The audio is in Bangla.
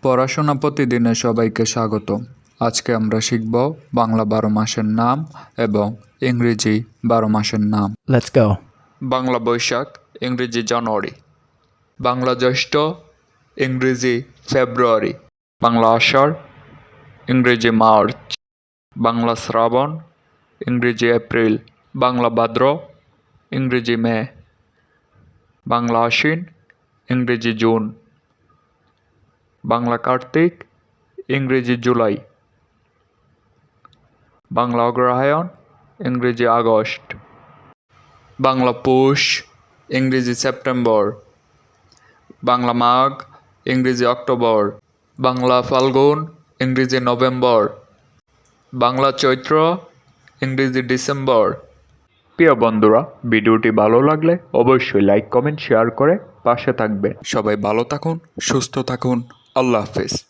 পড়াশোনা প্রতিদিনে সবাইকে স্বাগতম। আজকে আমরা শিখব বাংলা 12 মাসের নাম এবং ইংরেজি 12 মাসের নাম। Let's go. বাংলা বৈশাখ, ইংরেজি জানুয়ারি। বাংলা জ্যৈষ্ঠ, ইংরেজি ফেব্রুয়ারি। বাংলা আষাঢ়, ইংরেজি মার্চ। বাংলা শ্রাবণ, ইংরেজি এপ্রিল। বাংলা ভাদ্র, ইংরেজি মে। বাংলা আশ্বিন, ইংরেজি জুন। বাংলা কার্তিক, ইংরেজি জুলাই। বাংলা অগ্রহায়ণ, ইংরেজি আগস্ট। বাংলা পৌষ, ইংরেজি সেপ্টেম্বর। বাংলা মাঘ, ইংরেজি অক্টোবর। বাংলা ফাল্গুন, ইংরেজি নভেম্বর। বাংলা চৈত্র, ইংরেজি ডিসেম্বর। প্রিয় বন্ধুরা, ভিডিওটি ভালো লাগলে অবশ্যই লাইক, কমেন্ট, শেয়ার করে পাশে থাকবেন। সবাই ভালো থাকুন, সুস্থ থাকুন। আল্লাহ হাফেজ।